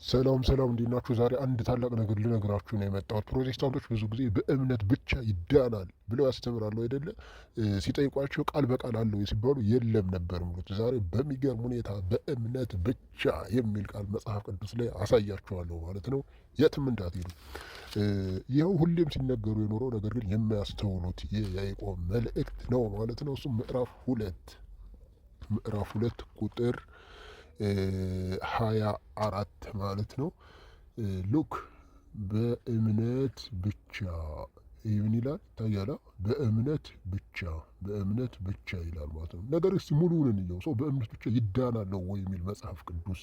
ሰላም እንዴት ናችሁ? ዛሬ አንድ ታላቅ ነገር ልነግራችሁ ነው የመጣሁት። ፕሮቴስታንቶች ብዙ ጊዜ በእምነት ብቻ ይዳናል ብለው ያስተምራሉ አይደለ? ሲጠይቋቸው ቃል በቃል አለው ሲባሉ የለም ነበር የሚሉት። ዛሬ በሚገርም ሁኔታ በእምነት ብቻ የሚል ቃል መጽሐፍ ቅዱስ ላይ አሳያችኋለሁ ማለት ነው። የትም እንዳትሄዱ። ይኸው ሁሌም ሲነገሩ የኖረው ነገር ግን የማያስተውሉት የያዕቆብ መልእክት ነው ማለት ነው። እሱም ምዕራፍ ሁለት ቁጥር 24 ማለት ነው። ሉክ በእምነት ብቻ ይህን ይላል ይታያላ። በእምነት ብቻ ይላል ማለት ነው። ነገር እስቲ ሙሉውን እንየው። ሰው በእምነት ብቻ ይዳናል ነው ወይ የሚል መጽሐፍ ቅዱስ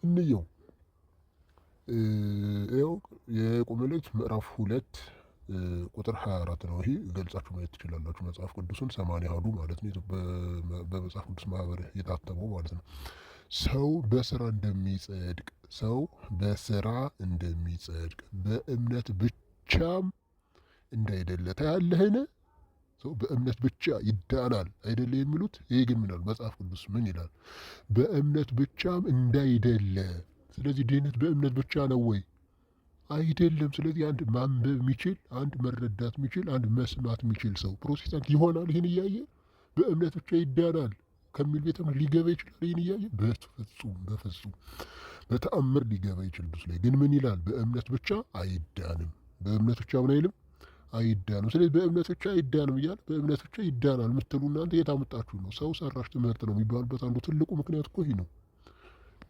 እንየው። ይኸው የያዕቆብ መልእክት ምዕራፍ 2 ቁጥር 24 ነው። ይሄ ገልጻችሁ ማየት ትችላላችሁ። መጽሐፍ ቅዱስን 80 አሉ ማለት ነው። በመጽሐፍ ቅዱስ ማህበር የታተመው ማለት ነው። ሰው በስራ እንደሚጸድቅ በእምነት ብቻም እንዳይደለ ታያለህን? ሰው በእምነት ብቻ ይዳናል አይደለ የሚሉት። ይሄ ግን ምናል መጽሐፍ ቅዱስ ምን ይላል? በእምነት ብቻም እንዳይደለ። ስለዚህ ድህነት በእምነት ብቻ ነው ወይ? አይደለም። ስለዚህ አንድ ማንበብ የሚችል አንድ መረዳት የሚችል አንድ መስማት የሚችል ሰው ፕሮቴስታንት ይሆናል? ይህን እያየ በእምነት ብቻ ይዳናል ከሚል ቤተ እምነት ሊገባ ይችላል? ይህን እያየ በፍጹም በተአምር ሊገባ ይችል። ብዙ ላይ ግን ምን ይላል? በእምነት ብቻ አይዳንም። በእምነት ብቻ ምን አይልም? አይዳንም። ስለዚህ በእምነት ብቻ አይዳንም እያለ በእምነት ብቻ ይዳናል የምትሉ እናንተ የት አመጣችሁ ነው? ሰው ሰራሽ ትምህርት ነው የሚባልበት አንዱ ትልቁ ምክንያት እኮ ይህ ነው።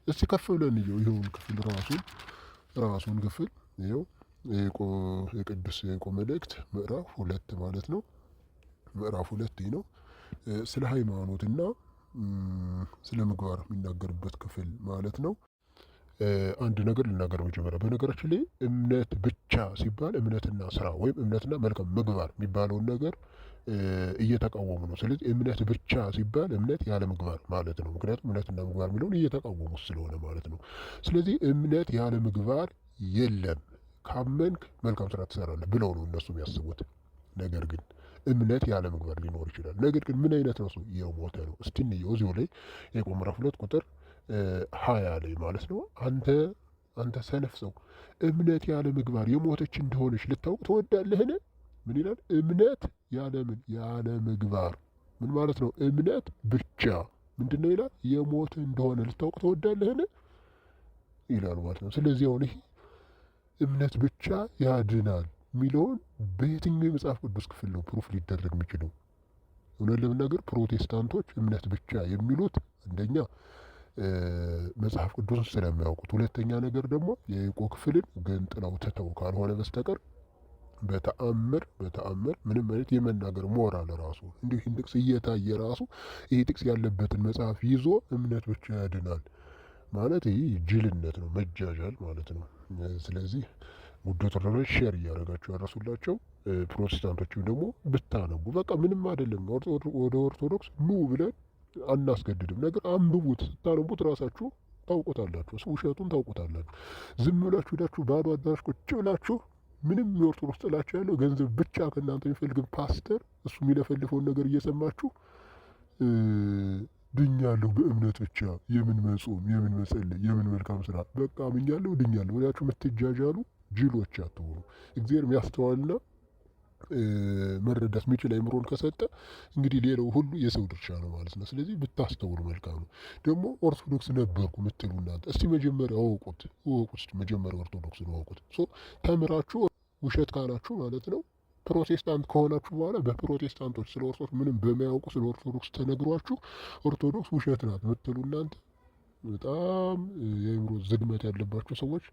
እስቲ ከፍ ብለን እንየው። ይኸውን ክፍል ራሱን ክፍል ይኸው የቅዱስ ያዕቆብ መልእክት ምዕራፍ 2 ማለት ነው። ምዕራፍ 2 ነው። ስለ ሃይማኖትና ስለ ምግባር የሚናገርበት ክፍል ማለት ነው። አንድ ነገር ልናገር መጀመሪያ። በነገራችን ላይ እምነት ብቻ ሲባል እምነትና ስራ ወይም እምነትና መልካም ምግባር የሚባለውን ነገር እየተቃወሙ ነው። ስለዚህ እምነት ብቻ ሲባል እምነት ያለ ምግባር ማለት ነው። ምክንያቱም እምነትና ምግባር የሚለውን እየተቃወሙ ስለሆነ ማለት ነው። ስለዚህ እምነት ያለ ምግባር የለም፣ ካመንክ መልካም ስራ ትሰራለህ ብለው ነው እነሱ የሚያስቡት። ነገር ግን እምነት ያለ ምግባር ሊኖር ይችላል። ነገር ግን ምን አይነት ነው? የሞተ ነው። እስቲ እንየው እዚሁ ላይ ያዕቆብ ምዕራፍ 2 ቁጥር 20 ላይ ማለት ነው። አንተ ሰነፍ ሰው እምነት ያለ ምግባር የሞተች እንደሆነች ልታውቅ ትወዳለህን? ምን ይላል? እምነት ያለ ምግባር ምን ማለት ነው? እምነት ብቻ ምንድን ነው ይላል? የሞተ እንደሆነ ልታውቅ ትወዳለህን ይላል ማለት ነው። ስለዚህ አሁን ይሄ እምነት ብቻ ያድናል የሚለውን በየትኛው የመጽሐፍ ቅዱስ ክፍል ነው ፕሩፍ ሊደረግ የሚችለው? እውነት ለመናገር ፕሮቴስታንቶች እምነት ብቻ የሚሉት አንደኛ መጽሐፍ ቅዱስን ስለሚያውቁት፣ ሁለተኛ ነገር ደግሞ የያዕቆብ ክፍልን ገንጥለው ትተው ካልሆነ በስተቀር በተአምር ምንም አይነት የመናገር ሞራል ራሱ እንዲሁ ይህን ጥቅስ እየታየ ራሱ ይህ ጥቅስ ያለበትን መጽሐፍ ይዞ እምነት ብቻ ያድናል ማለት ይህ ጅልነት ነው፣ መጃጃል ማለት ነው። ስለዚህ ውድ ኦርቶዶክሶች ሼር እያደረጋችሁ ያረሱላቸው፣ ፕሮቴስታንቶችም ደግሞ ብታነቡ በቃ ምንም አይደለም። ወደ ኦርቶዶክስ ኑ ብለን አናስገድድም። ነገር አንብቡት። ስታነቡት ራሳችሁ ታውቁታላችሁ፣ ውሸቱን ታውቁታላችሁ። ዝም ብላችሁ ሄዳችሁ ባዶ አዳራሽ ቁጭ ብላችሁ ምንም የኦርቶዶክስ ጥላቻ ያለው ገንዘብ ብቻ ከእናንተ የሚፈልግ ፓስተር እሱ የሚለፈልፈውን ነገር እየሰማችሁ ድኛለሁ በእምነት ብቻ የምን መጾም የምን መጸለይ የምን መልካም ስራ በቃ አምኛለሁ ድኛለሁ ወዲያችሁ የምትጃጃሉ ጅሎች አትሆኑ። እግዚአብሔር የሚያስተዋልና መረዳት የሚችል አይምሮን ከሰጠ እንግዲህ ሌላው ሁሉ የሰው ድርሻ ነው ማለት ነው። ስለዚህ ብታስተውሉ መልካም ነው። ደግሞ ኦርቶዶክስ ነበርኩ የምትሉ እናንተ እስቲ መጀመሪያ እወቁት። መጀመሪያ ኦርቶዶክስን እወቁት። ተምራችሁ ውሸት ካላችሁ ማለት ነው ፕሮቴስታንት ከሆናችሁ በኋላ በፕሮቴስታንቶች ስለ ኦርቶዶክስ ምንም በማያውቁ ስለ ኦርቶዶክስ ተነግሯችሁ ኦርቶዶክስ ውሸት ናት የምትሉ እናንተ በጣም የአእምሮ ዝግመት ያለባቸው ሰዎች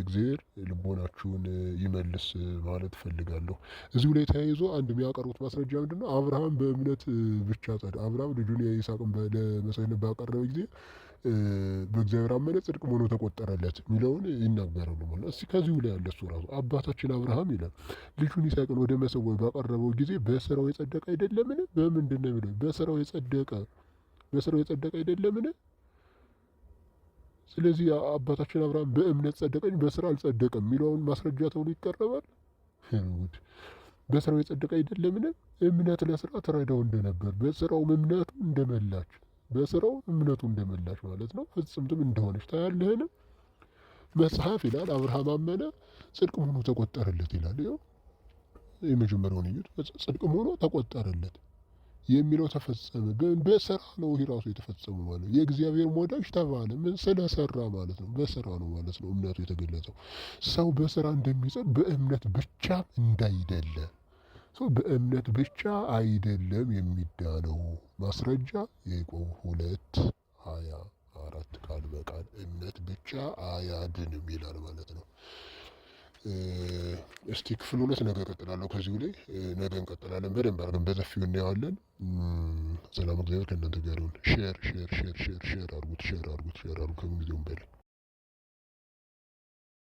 እግዚአብሔር ልቦናችሁን ይመልስ ማለት እፈልጋለሁ። እዚሁ ላይ ተያይዞ አንድ የሚያቀርቡት ማስረጃ ምንድነው? አብርሃም በእምነት ብቻ አብርሃም ልጁን የይስሐቅን ለመስዋዕትነት ባቀረበ ጊዜ በእግዚአብሔር አመነ ጽድቅ ሆኖ ተቆጠረለት የሚለውን ይናገራሉ ማለት። እስቲ ከዚሁ ላይ ያለ እሱ ራሱ አባታችን አብርሃም ይላል ልጁን ይስሐቅን ወደ መሰዊያው ባቀረበው ጊዜ በስራው የጸደቀ አይደለምን? በምንድን ነው የሚለው? በስራው የጸደቀ አይደለምን? ስለዚህ አባታችን አብርሃም በእምነት ጸደቀ እንጂ በስራ አልጸደቀም የሚለውን ማስረጃ ተብሎ ይቀርባል። በስራው የጸደቀ አይደለምን? እምነት ለስራ ተረዳው እንደነበር በስራው እምነቱ እንደመላች ማለት ነው። ፍጽምትም እንደሆነች ታያለህን? መጽሐፍ ይላል አብርሃም አመነ ጽድቅም ሆኖ ተቆጠረለት ይላል። ይኸው የመጀመሪያውን እዩት። ጽድቅም ሆኖ ተቆጠረለት የሚለው ተፈጸመ። በስራ ነው ይህ ራሱ የተፈጸመው ማለት ነው። የእግዚአብሔር ወዳጅ ተባለ። ምን ስለሰራ ማለት ነው? በስራ ነው ማለት ነው እምነቱ የተገለጸው። ሰው በስራ እንደሚጸድቅ በእምነት ብቻ እንዳይደለ ሰው በእምነት ብቻ አይደለም የሚዳነው። ማስረጃ ያዕቆብ 2:24 ቃል በቃል እምነት ብቻ አያድንም ይላል ማለት ነው። እስቲ ክፍል 2 ነገ እቀጥላለሁ። ከዚሁ ላይ ነገ እንቀጥላለን። በደንብ አድርገን በሰፊው እናየዋለን። ሰላም እግዚአብሔር ከእናንተ ጋር ይሁን። ሼር አድርጉት ከምንጊዜውም በላይ